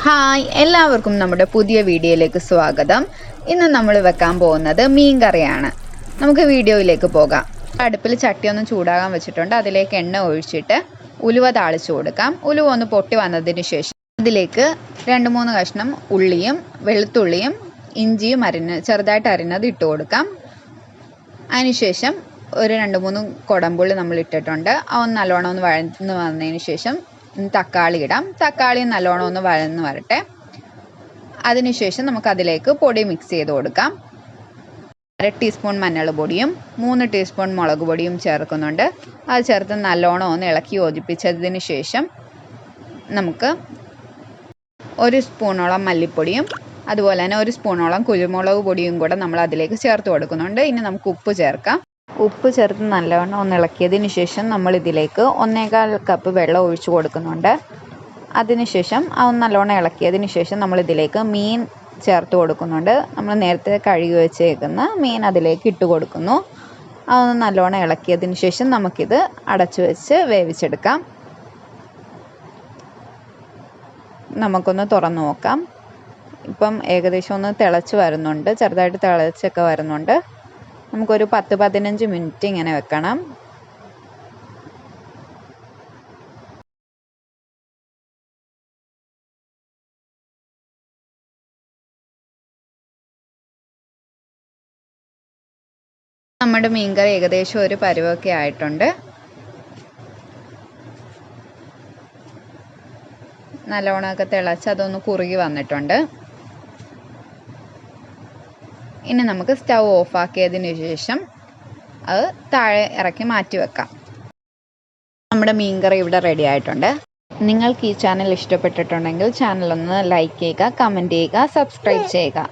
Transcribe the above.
Hi എല്ലാവർക്കും നമ്മുടെ പുതിയ വീഡിയോയിലേക്ക് സ്വാഗതം. ഇന്ന് നമ്മൾ വെക്കാൻ പോകുന്നത് മീൻ കറിയാണ്. നമുക്ക് വീഡിയോയിലേക്ക് പോകാം. അടുപ്പിൽ ചട്ടി ഒന്ന് ചൂടാകാൻ വെച്ചിട്ടുണ്ട്. അതിലേക്ക് എണ്ണ ഒഴിച്ചിട്ട് ഉലുവ താളിച്ചു കൊടുക്കാം. ഉലുവ ഒന്ന് പൊട്ടി വന്നതിന് ശേഷം അതിലേക്ക് 2-3 കഷ്ണം ഉള്ളിയും വെളുത്തുള്ളിയും ഇഞ്ചിയും ചെറുതായിട്ട് അരിഞ്ഞത് ഇട്ട് കൊടുക്കാം. അതിനുശേഷം ഒരു 2-3 കുടമ്പുള്ളി നമ്മൾ ഇട്ടിട്ടുണ്ട്. അതൊന്ന് നല്ലോണം ഒന്ന് വഴന്ന് വന്നതിന് ശേഷം തക്കാളി ഇടാം. തക്കാളി നല്ലോണം ഒന്ന് വഴന്ന് വരട്ടെ. അതിനുശേഷം നമുക്ക് അതിലേക്ക് പൊടി മിക്സ് ചെയ്ത് കൊടുക്കാം. 1/2 ടീസ്പൂൺ മഞ്ഞൾ പൊടിയും 3 ടീസ്പൂൺ മുളക് പൊടിയും ചേർക്കുന്നുണ്ട്. അത് ചേർത്ത് നല്ലോണം ഒന്ന് ഇളക്കി യോജിപ്പിച്ചതിന് ശേഷം നമുക്ക് 1 സ്പൂണോളം മല്ലിപ്പൊടിയും അതുപോലെ തന്നെ 1 സ്പൂണോളം കുരുമുളക് പൊടിയും കൂടെ നമ്മൾ അതിലേക്ക് ചേർത്ത് കൊടുക്കുന്നുണ്ട്. ഇനി നമുക്ക് ഉപ്പ് ചേർക്കാം. ഉപ്പ് ചേർത്ത് നല്ലവണ്ണം ഒന്ന് ഇളക്കിയതിന് ശേഷം നമ്മൾ ഇതിലേക്ക് 1/4 കപ്പ് വെള്ളം ഒഴിച്ചു കൊടുക്കുന്നുണ്ട്. അതിനുശേഷം അത് നല്ലോണം ഇളക്കിയതിന് ശേഷം നമ്മൾ ഇതിലേക്ക് മീൻ ചേർത്ത് കൊടുക്കുന്നുണ്ട്. നമ്മൾ നേരത്തെ കഴുകി വെച്ചേക്കുന്ന മീൻ അതിലേക്ക് ഇട്ട് കൊടുക്കുന്നു. അതൊന്ന് നല്ലോണം ഇളക്കിയതിന് ശേഷം നമുക്കിത് അടച്ചു വെച്ച് വേവിച്ചെടുക്കാം. നമുക്കൊന്ന് തുറന്നു നോക്കാം. ഇപ്പം ഏകദേശം ഒന്ന് തിളച്ച് വരുന്നുണ്ട്. ചെറുതായിട്ട് തിളച്ചൊക്കെ വരുന്നുണ്ട്. നമുക്കൊരു 10-15 മിനിറ്റ് ഇങ്ങനെ വെക്കണം. നമ്മുടെ മീൻകറി ഏകദേശം ഒരു പരുവൊക്കെ ആയിട്ടുണ്ട്. നല്ലോണമൊക്കെ തിളച്ച് അതൊന്ന് കുറുകി വന്നിട്ടുണ്ട്. ഇനി നമുക്ക് സ്റ്റൗ ഓഫാക്കിയതിന് ശേഷം അത് താഴെ ഇറക്കി മാറ്റി വെക്കാം. നമ്മുടെ മീൻകറി ഇവിടെ റെഡി ആയിട്ടുണ്ട്. നിങ്ങൾക്ക് ഈ ചാനൽ ഇഷ്ടപ്പെട്ടിട്ടുണ്ടെങ്കിൽ ചാനൽ ഒന്ന് ലൈക്ക് ചെയ്യുക, കമൻറ്റ് ചെയ്യുക, സബ്സ്ക്രൈബ് ചെയ്യുക.